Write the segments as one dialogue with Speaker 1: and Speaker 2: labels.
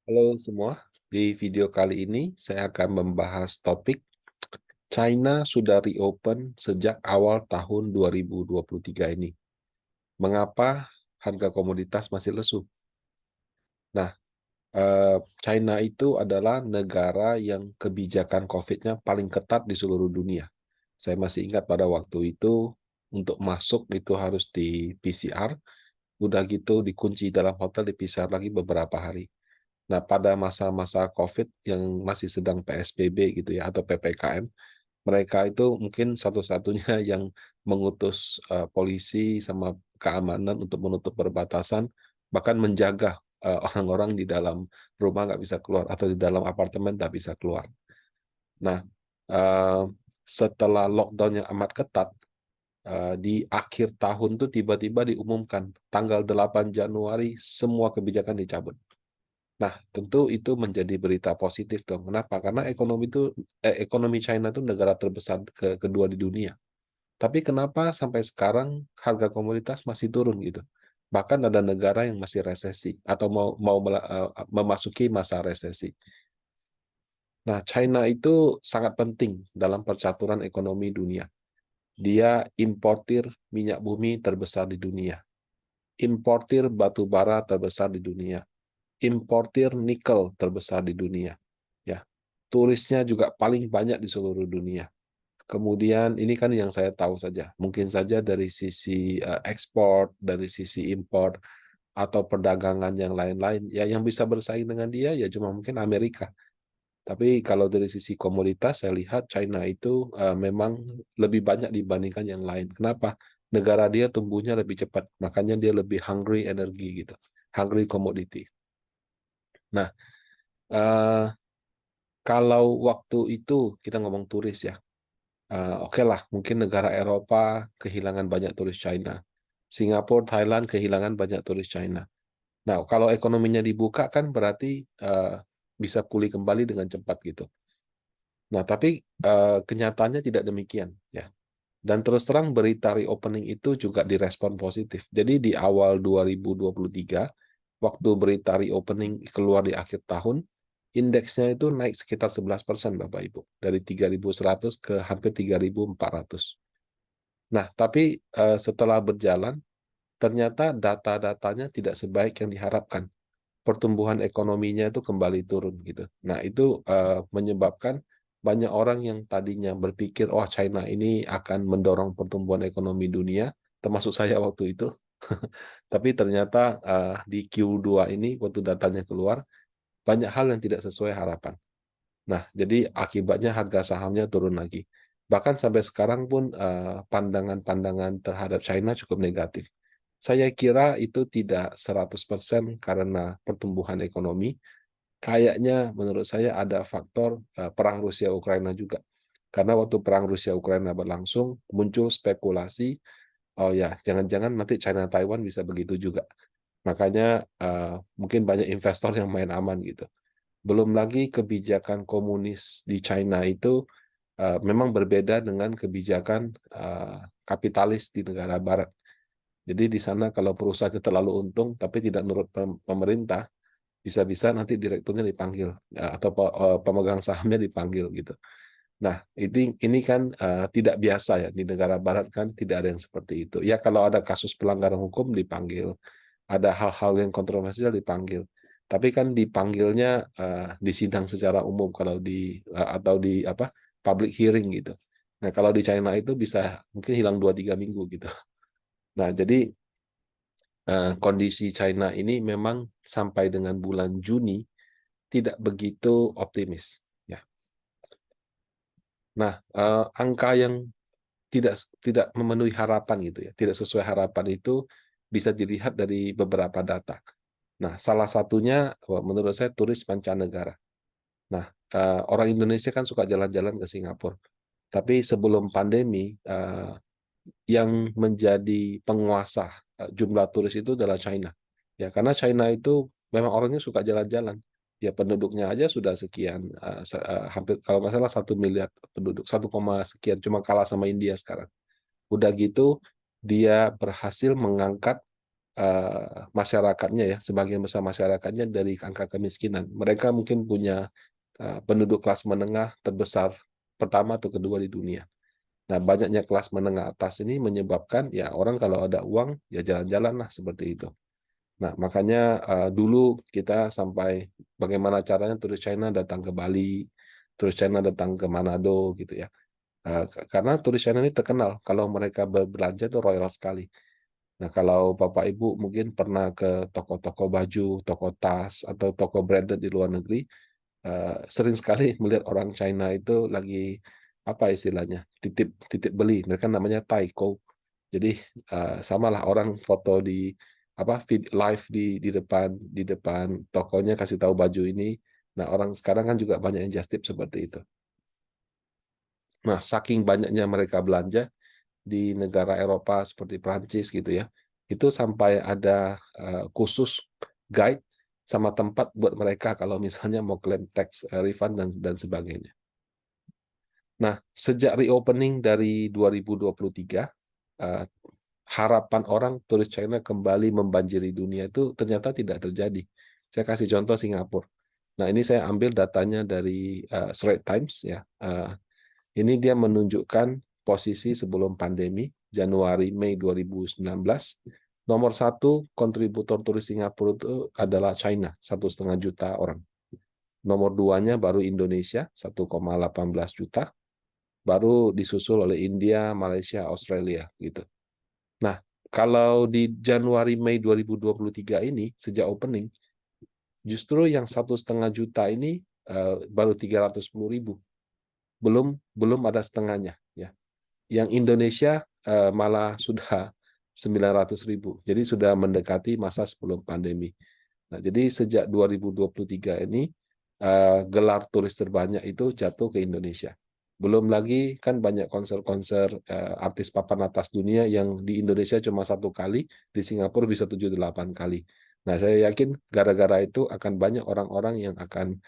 Speaker 1: Halo semua, di video kali ini saya akan membahas topik China sudah reopen sejak awal tahun 2023 ini. Mengapa harga komoditas masih lesu? Nah, China itu adalah negara yang kebijakan COVID-nya paling ketat di seluruh dunia. Saya masih ingat pada waktu itu untuk masuk itu harus di PCR, udah gitu dikunci dalam hotel di PCR lagi beberapa hari. Nah, pada masa-masa COVID yang masih sedang PSBB gitu ya, atau PPKM, mereka itu mungkin satu-satunya yang mengutus polisi sama keamanan untuk menutup perbatasan, bahkan menjaga orang-orang di dalam rumah nggak bisa keluar, atau di dalam apartemen nggak bisa keluar. Nah, eh, setelah lockdown yang amat ketat, di akhir tahun tuh tiba-tiba diumumkan, tanggal 8 Januari semua kebijakan dicabut. Nah, tentu itu menjadi berita positif dong. Kenapa? Karena ekonomi China itu negara terbesar kedua di dunia. Tapi kenapa sampai sekarang harga komoditas masih turun gitu? Bahkan ada negara yang masih resesi atau mau memasuki masa resesi. Nah, China itu sangat penting dalam percaturan ekonomi dunia. Dia importir minyak bumi terbesar di dunia, importir batu bara terbesar di dunia, importir nikel terbesar di dunia. Ya, turisnya juga paling banyak di seluruh dunia. Kemudian ini kan yang saya tahu saja. Mungkin saja dari sisi ekspor, dari sisi impor atau perdagangan yang lain-lain, ya yang bisa bersaing dengan dia ya cuma mungkin Amerika. Tapi kalau dari sisi komoditas saya lihat China itu memang lebih banyak dibandingkan yang lain. Kenapa? Negara dia tumbuhnya lebih cepat, makanya dia lebih hungry energi gitu, hungry commodity. Nah, eh, kalau waktu itu kita ngomong turis ya, oke lah, mungkin negara Eropa kehilangan banyak turis China. Singapura, Thailand kehilangan banyak turis China. Nah, kalau ekonominya dibuka kan berarti bisa pulih kembali dengan cepat gitu. Nah, tapi kenyataannya tidak demikian ya. Dan terus terang berita reopening itu juga direspon positif. Jadi di awal 2023, waktu berita reopening keluar di akhir tahun, indeksnya itu naik sekitar 11% Bapak Ibu. Dari 3.100 ke hampir 3.400. Nah, tapi setelah berjalan, ternyata data-datanya tidak sebaik yang diharapkan. Pertumbuhan ekonominya itu kembali turun gitu. Nah, itu menyebabkan banyak orang yang tadinya berpikir, oh China ini akan mendorong pertumbuhan ekonomi dunia, termasuk saya waktu itu. Tapi ternyata di Q2 ini, waktu datanya keluar, banyak hal yang tidak sesuai harapan. Nah, jadi akibatnya harga sahamnya turun lagi. Bahkan sampai sekarang pun pandangan-pandangan terhadap China cukup negatif. Saya kira itu tidak 100% karena pertumbuhan ekonomi. Kayaknya menurut saya ada faktor perang Rusia-Ukraina juga. Karena waktu perang Rusia-Ukraina berlangsung, muncul spekulasi, oh ya, jangan-jangan nanti China-Taiwan bisa begitu juga. Makanya mungkin banyak investor yang main aman gitu. Belum lagi kebijakan komunis di China itu memang berbeda dengan kebijakan kapitalis di negara barat. Jadi di sana kalau perusahaan terlalu untung tapi tidak menurut pemerintah, bisa-bisa nanti direkturnya dipanggil atau pemegang sahamnya dipanggil gitu. Nah, ini kan tidak biasa ya di negara barat kan tidak ada yang seperti itu. Ya kalau ada kasus pelanggaran hukum dipanggil, ada hal-hal yang kontroversial dipanggil. Tapi kan dipanggilnya di sidang secara umum kalau atau di apa public hearing gitu. Nah, kalau di China itu bisa mungkin hilang 2-3 minggu gitu. Nah, jadi kondisi China ini memang sampai dengan bulan Juni tidak begitu optimis. Ya. Nah, angka yang tidak tidak memenuhi harapan gitu ya, tidak sesuai harapan itu bisa dilihat dari beberapa data. Nah, salah satunya menurut saya turis mancanegara. Nah, orang Indonesia kan suka jalan-jalan ke Singapura. Tapi sebelum pandemi, yang menjadi penguasa jumlah turis itu adalah China. Ya, karena China itu memang orangnya suka jalan-jalan. Ya, penduduknya aja sudah sekian, hampir kalau nggak salah 1 miliar penduduk, 1, sekian, cuma kalah sama India sekarang. Udah gitu, dia berhasil mengangkat masyarakatnya ya, sebagian besar masyarakatnya dari angka kemiskinan. Mereka mungkin punya penduduk kelas menengah terbesar pertama atau kedua di dunia. Nah, banyaknya kelas menengah atas ini menyebabkan ya orang kalau ada uang ya jalan-jalan lah seperti itu. Nah, makanya dulu kita sampai bagaimana caranya turis China datang ke Bali, turis China datang ke Manado gitu ya. Karena turis China ini terkenal kalau mereka berbelanja itu royal sekali. Nah, kalau Bapak Ibu mungkin pernah ke toko-toko baju, toko tas, atau toko branded di luar negeri, sering sekali melihat orang China itu lagi apa istilahnya titip titip beli. Mereka namanya taiko. Jadi samalah orang foto di apa live di depan tokonya kasih tahu baju ini. Nah, orang sekarang kan juga banyak yang just tip seperti itu. Nah, saking banyaknya mereka belanja di negara Eropa seperti Prancis gitu ya, itu sampai ada khusus guide sama tempat buat mereka kalau misalnya mau klaim tax refund dan sebagainya. Nah, sejak reopening dari 2023, harapan orang turis China kembali membanjiri dunia itu ternyata tidak terjadi. Saya kasih contoh Singapura. Nah, ini saya ambil datanya dari Straits Times ya. Ini dia menunjukkan posisi sebelum pandemi, Januari-Mei 2019. Nomor satu kontributor turis Singapura itu adalah China, 1,5 juta orang. Nomor duanya baru Indonesia, 1,18 juta. Baru disusul oleh India, Malaysia, Australia gitu. Nah, kalau di Januari-Mei 2023 ini, sejak opening, justru yang 1,5 juta ini baru 310.000. Belum ada setengahnya ya. Yang Indonesia malah sudah 900.000. Jadi sudah mendekati masa sebelum pandemi. Nah, jadi sejak 2023 ini gelar turis terbanyak itu jatuh ke Indonesia. Belum lagi kan banyak konser-konser artis papan atas dunia yang di Indonesia cuma 1 kali, di Singapura bisa 7-8 kali. Nah, saya yakin gara-gara itu akan banyak orang-orang yang akan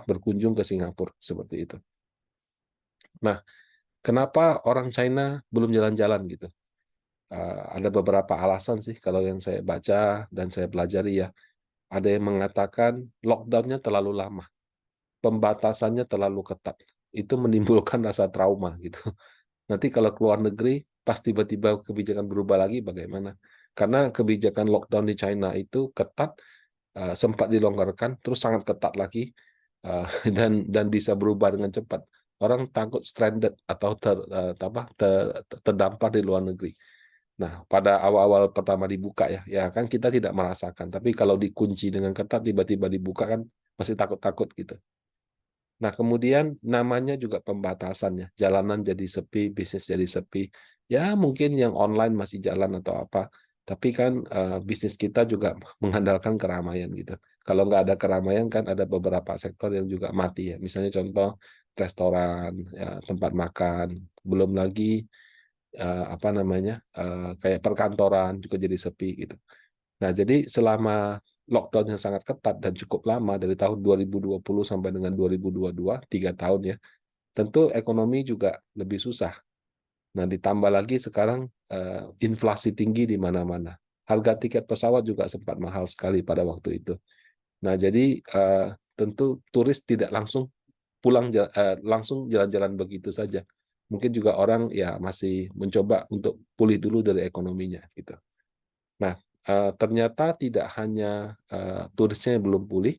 Speaker 1: berkunjung ke Singapura seperti itu. Nah, kenapa orang China belum jalan-jalan gitu? Ada beberapa alasan sih kalau yang saya baca dan saya pelajari ya. Ada yang mengatakan lockdown-nya terlalu lama, pembatasannya terlalu ketat. Itu menimbulkan rasa trauma gitu. Nanti kalau keluar negeri, pas tiba-tiba kebijakan berubah lagi bagaimana? Karena kebijakan lockdown di China itu ketat, sempat dilonggarkan, terus sangat ketat lagi, dan bisa berubah dengan cepat. Orang takut stranded atau terdampar di luar negeri. Nah, pada awal-awal pertama dibuka ya kan kita tidak merasakan. Tapi kalau dikunci dengan ketat, tiba-tiba dibuka kan masih takut-takut gitu. Nah, kemudian namanya juga pembatasannya. Jalanan jadi sepi, bisnis jadi sepi. Ya, mungkin yang online masih jalan atau apa. Tapi kan bisnis kita juga mengandalkan keramaian gitu. Kalau nggak ada keramaian kan ada beberapa sektor yang juga mati ya. Misalnya contoh restoran, ya, tempat makan. Belum lagi kayak perkantoran juga jadi sepi gitu. Nah, jadi selama lockdown yang sangat ketat dan cukup lama dari tahun 2020 sampai dengan 2022, 3 tahun ya, tentu ekonomi juga lebih susah. Nah, ditambah lagi sekarang inflasi tinggi di mana-mana. Harga tiket pesawat juga sempat mahal sekali pada waktu itu. Nah, jadi tentu turis tidak langsung langsung jalan-jalan begitu saja. Mungkin juga orang ya masih mencoba untuk pulih dulu dari ekonominya gitu. Nah, ternyata tidak hanya turisnya yang belum pulih,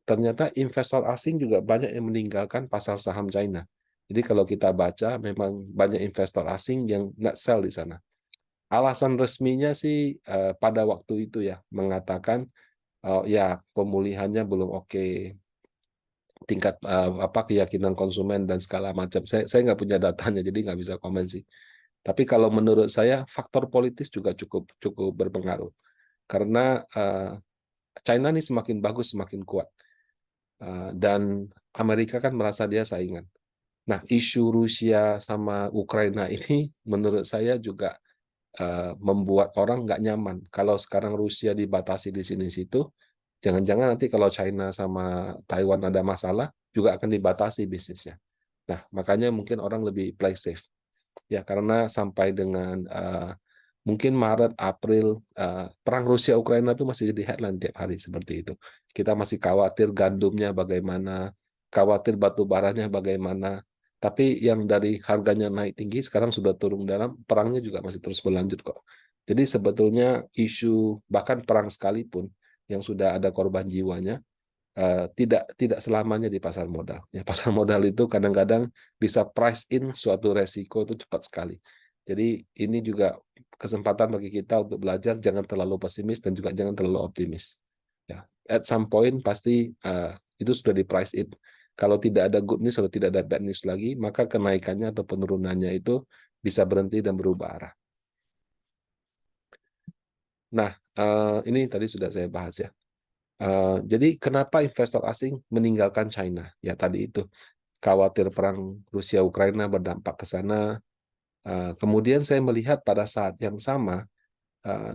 Speaker 1: ternyata investor asing juga banyak yang meninggalkan pasar saham China. Jadi kalau kita baca, memang banyak investor asing yang nggak sell di sana. Alasan resminya sih pada waktu itu ya mengatakan ya pemulihannya belum oke, tingkat keyakinan konsumen dan segala macam. Saya nggak punya datanya, jadi nggak bisa komen sih. Tapi kalau menurut saya faktor politis juga cukup cukup berpengaruh karena China ini semakin bagus semakin kuat dan Amerika kan merasa dia saingan. Nah, isu Rusia sama Ukraina ini menurut saya juga membuat orang nggak nyaman. Kalau sekarang Rusia dibatasi di sini-situ, jangan-jangan nanti kalau China sama Taiwan ada masalah, juga akan dibatasi bisnisnya. Nah, makanya mungkin orang lebih play safe. Ya, karena sampai dengan mungkin Maret, April, perang Rusia-Ukraina itu masih jadi headline tiap hari seperti itu. Kita masih khawatir gandumnya bagaimana, khawatir batu baranya bagaimana. Tapi yang dari harganya naik tinggi sekarang sudah turun dalam, perangnya juga masih terus berlanjut kok. Jadi sebetulnya isu bahkan perang sekalipun yang sudah ada korban jiwanya, tidak selamanya di pasar modal. Ya, pasar modal itu kadang-kadang bisa price in suatu resiko itu cepat sekali. Jadi ini juga kesempatan bagi kita untuk belajar, jangan terlalu pesimis dan juga jangan terlalu optimis. Ya, at some point pasti itu sudah di price in. Kalau tidak ada good news atau tidak ada bad news lagi, maka kenaikannya atau penurunannya itu bisa berhenti dan berubah arah. Nah, ini tadi sudah saya bahas ya. Jadi kenapa investor asing meninggalkan China? Ya tadi itu, khawatir perang Rusia-Ukraina berdampak ke sana. Kemudian saya melihat pada saat yang sama,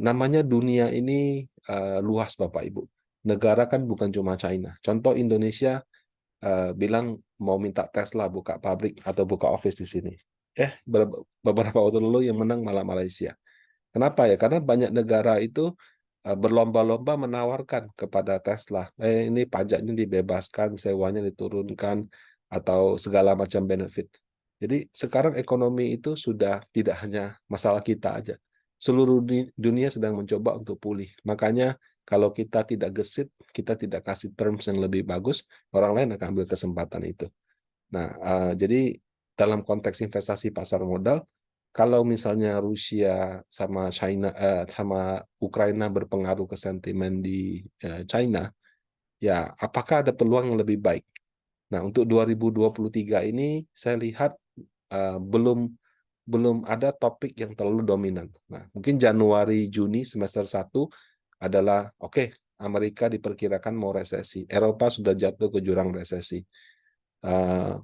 Speaker 1: namanya dunia ini luas Bapak Ibu. Negara kan bukan cuma China. Contoh Indonesia bilang mau minta Tesla buka pabrik atau buka office di sini. Beberapa waktu lalu yang menang malah Malaysia. Kenapa ya? Karena banyak negara itu berlomba-lomba menawarkan kepada Tesla, ini pajaknya dibebaskan, sewanya diturunkan, atau segala macam benefit. Jadi sekarang ekonomi itu sudah tidak hanya masalah kita aja. Seluruh dunia sedang mencoba untuk pulih. Makanya kalau kita tidak gesit, kita tidak kasih terms yang lebih bagus, orang lain akan ambil kesempatan itu. Nah, jadi dalam konteks investasi pasar modal, kalau misalnya Rusia sama China sama Ukraina berpengaruh ke sentimen di China, ya apakah ada peluang yang lebih baik? Nah, untuk 2023 ini saya lihat belum belum ada topik yang terlalu dominan. Nah, mungkin Januari Juni semester 1 adalah oke, Amerika diperkirakan mau resesi, Eropa sudah jatuh ke jurang resesi. Eh,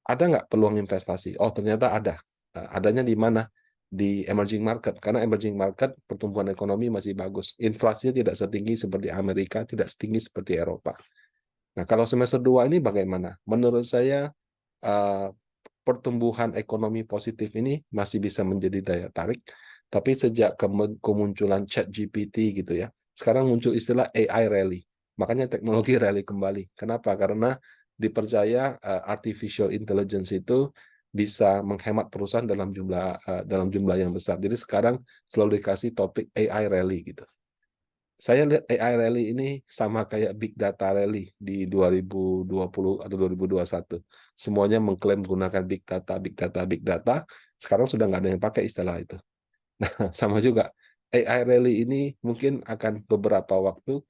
Speaker 1: ada nggak peluang investasi? Oh, ternyata ada. Adanya di mana? Di emerging market. Karena emerging market pertumbuhan ekonomi masih bagus. Inflasinya tidak setinggi seperti Amerika, tidak setinggi seperti Eropa. Nah, kalau semester 2 ini bagaimana? Menurut saya, uh, pertumbuhan ekonomi positif ini masih bisa menjadi daya tarik. Tapi sejak kemunculan ChatGPT gitu ya, sekarang muncul istilah AI rally. Makanya teknologi rally kembali. Kenapa? Karena dipercaya artificial intelligence itu bisa menghemat perusahaan dalam jumlah yang besar. Jadi sekarang selalu dikasih topik AI rally gitu. Saya lihat AI rally ini sama kayak big data rally di 2020 atau 2021. Semuanya mengklaim menggunakan big data, big data, big data. Sekarang sudah nggak ada yang pakai istilah itu. Nah, sama juga AI rally ini mungkin akan beberapa waktu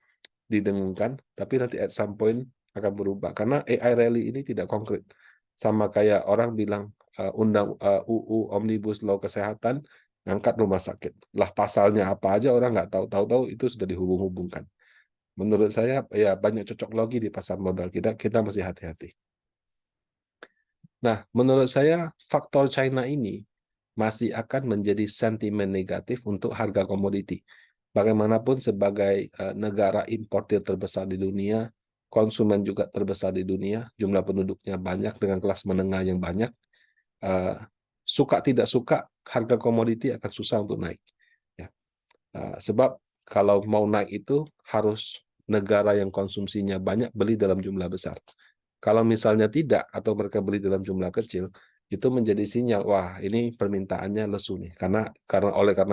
Speaker 1: didengungkan, tapi nanti at some point akan berubah. Karena AI rally ini tidak konkret. Sama kayak orang bilang UU Omnibus Law Kesehatan ngangkat rumah sakit. Lah pasalnya apa aja orang nggak tahu itu sudah dihubung-hubungkan. Menurut saya ya banyak cocok logi di pasar modal kita mesti hati-hati. Nah, menurut saya faktor China ini masih akan menjadi sentimen negatif untuk harga komoditi. Bagaimanapun sebagai negara importir terbesar di dunia, konsumen juga terbesar di dunia, jumlah penduduknya banyak dengan kelas menengah yang banyak, suka tidak suka harga komoditi akan susah untuk naik. Ya. Sebab kalau mau naik itu harus negara yang konsumsinya banyak beli dalam jumlah besar. Kalau misalnya tidak atau mereka beli dalam jumlah kecil, itu menjadi sinyal wah ini permintaannya lesu nih karena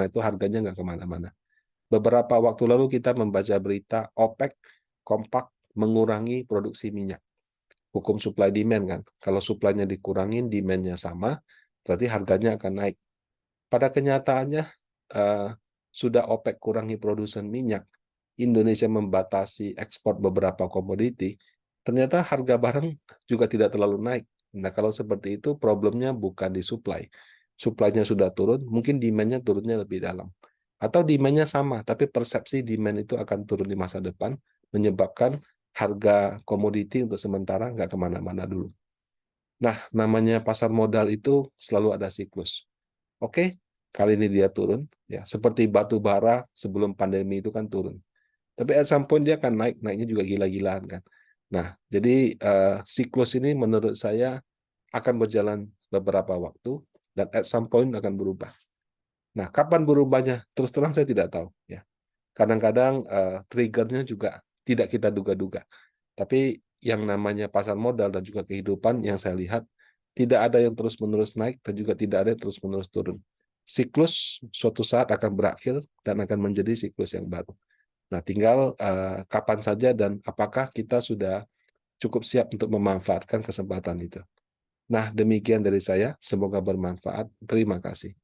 Speaker 1: itu harganya nggak kemana-mana. Beberapa waktu lalu kita membaca berita OPEC kompak mengurangi produksi minyak. Hukum supply demand kan. Kalau supply-nya dikurangin, demand-nya sama, berarti harganya akan naik. Pada kenyataannya sudah OPEC kurangi produsen minyak, Indonesia membatasi ekspor beberapa komoditi, ternyata harga barang juga tidak terlalu naik. Nah, kalau seperti itu problemnya bukan di supply. Supply-nya sudah turun, mungkin demand-nya turunnya lebih dalam. Atau demand-nya sama, tapi persepsi demand itu akan turun di masa depan, menyebabkan harga komoditi untuk sementara nggak kemana-mana dulu. Nah, namanya pasar modal itu selalu ada siklus. Oke, kali ini dia turun, ya seperti batu bara sebelum pandemi itu kan turun. Tapi at some point dia akan naik, naiknya juga gila-gilaan kan. Nah, jadi siklus ini menurut saya akan berjalan beberapa waktu dan at some point akan berubah. Nah, kapan berubahnya? Terus terang saya tidak tahu. Ya, kadang-kadang triggernya juga tidak kita duga-duga. Tapi yang namanya pasar modal dan juga kehidupan yang saya lihat tidak ada yang terus-menerus naik dan juga tidak ada yang terus-menerus turun. Siklus suatu saat akan berakhir dan akan menjadi siklus yang baru. Nah, tinggal kapan saja dan apakah kita sudah cukup siap untuk memanfaatkan kesempatan itu. Nah, demikian dari saya. Semoga bermanfaat. Terima kasih.